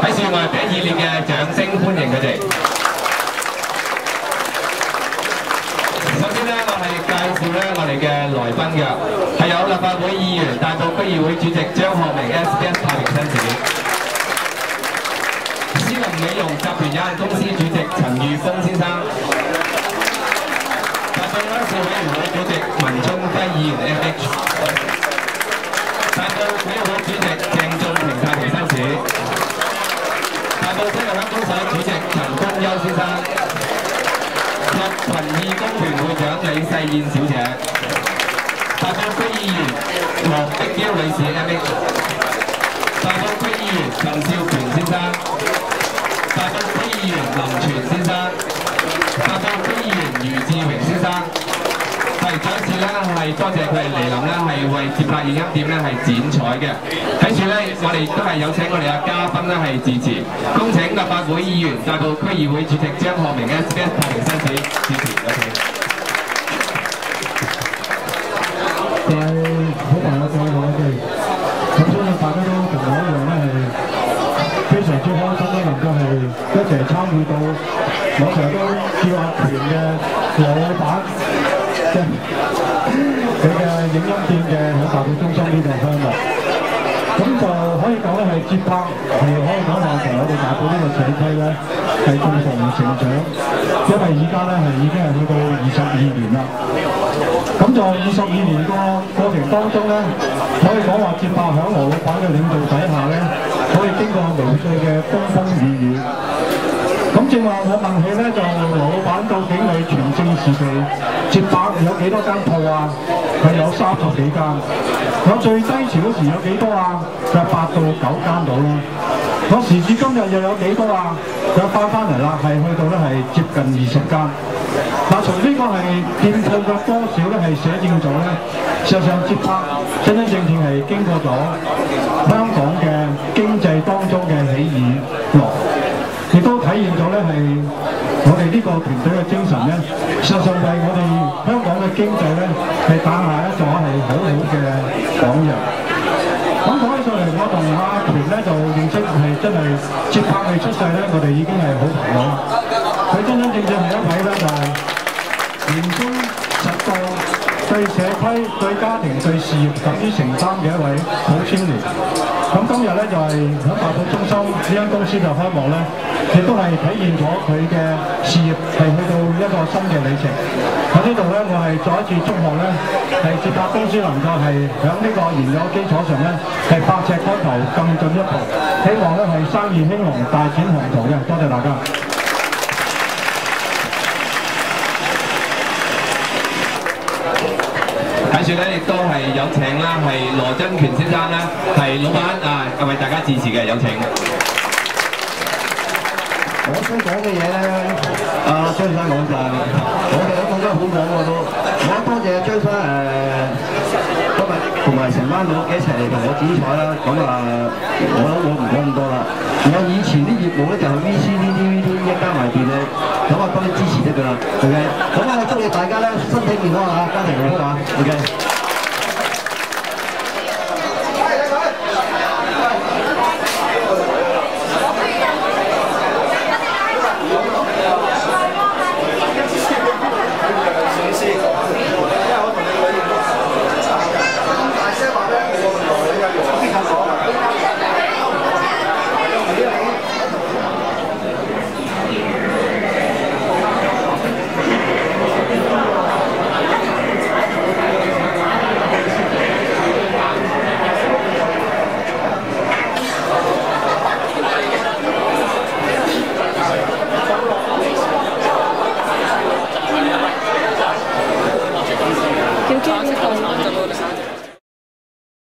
喺場外俾熱烈嘅掌聲歡迎佢哋。首先咧，我係介紹咧我哋嘅來賓嘅，係有立法會議員、大埔區議會主席張學明 SBS 太平紳士，思林美容集團有限公司主席陳裕峰先生，大埔鄉事委員會主席文聰輝議員 FH， 大埔體育會主席鄭俊平太平紳士。大埔體育鄉公所主席陳公優先生，及群義工團會長李世燕小姐，大埔區議員黃碧嬌女士 MH， 大埔區議員陳少權先生，大埔區議員林全先生，大埔區議員余志榮先生。係再一次咧，係多謝佢哋嚟臨咧，係為接拍影音店咧係剪彩嘅。跟住咧，我哋都係有請我哋嘅嘉賓咧係致辭，恭請立法會議員、大埔區議會主席張學明 SBS 太平紳士致辭，有請。各位好朋友，各位我哋，咁相信大家都同我一樣咧係非常之開心咧，能夠係一齊參與到我成日都叫阿權嘅老闆。佢嘅影音店嘅喺大埔中心呢個項目，咁就可以講咧係接拍，係可以講話同我哋大埔呢個社區咧係共同成長，因為而家咧係已經係去到22年啦。咁就22年個過程當中咧，可以講話接拍響羅老闆嘅領導底下咧，可以經過無數嘅風風雨雨。咁正話我問起咧，就羅老闆究竟係全盛時期接拍有幾多間鋪啊？佢有30幾間。我最低潮嗰時有幾多啊？佢係8到9間到啦。我時至今日又有幾多啊？佢翻嚟啦，係去到咧係接近20間。嗱，從呢個係店鋪嘅多少咧，係寫證咗咧，事實上接拍真真正正係經過咗香港嘅經濟當中嘅起與落。亦都體現咗咧係我哋呢個團隊嘅精神咧，事實上係我哋香港嘅經濟咧係打下一座係好好嘅榜樣。咁講起上嚟，我同阿權咧就認識係真係接拍佢出世咧，我哋已經係好朋友。佢真真正正係一位咧就係嚴肅實幹，對社區、對家庭、對事業敢於承擔嘅一位好青年。咁今日咧就係喺大埔中心呢間公司就開幕咧，亦都係體現咗佢嘅事業係去到一個新嘅里程。喺呢度咧，我係再一次祝賀咧，係接拍公司能夠係喺呢個原有基礎上咧，係百尺竿頭更進一步。希望咧係生意興隆、大展宏圖嘅。多謝大家。喺處咧亦都係有請啦，係羅真權先生啦，係老闆啊，為大家致辭嘅，有請。我想講嘅嘢咧，張生講晒，我哋都講得好講我都。我多謝張生今日同埋成班佬一齊嚟同我剪彩啦。咁我唔講咁多啦。我以前啲業務咧就係 VCD、DVD 一加埋電咧，咁幫你支持得㗎啦。OK，咁祝你大家咧身體健康啊，家庭幸福啊。OK。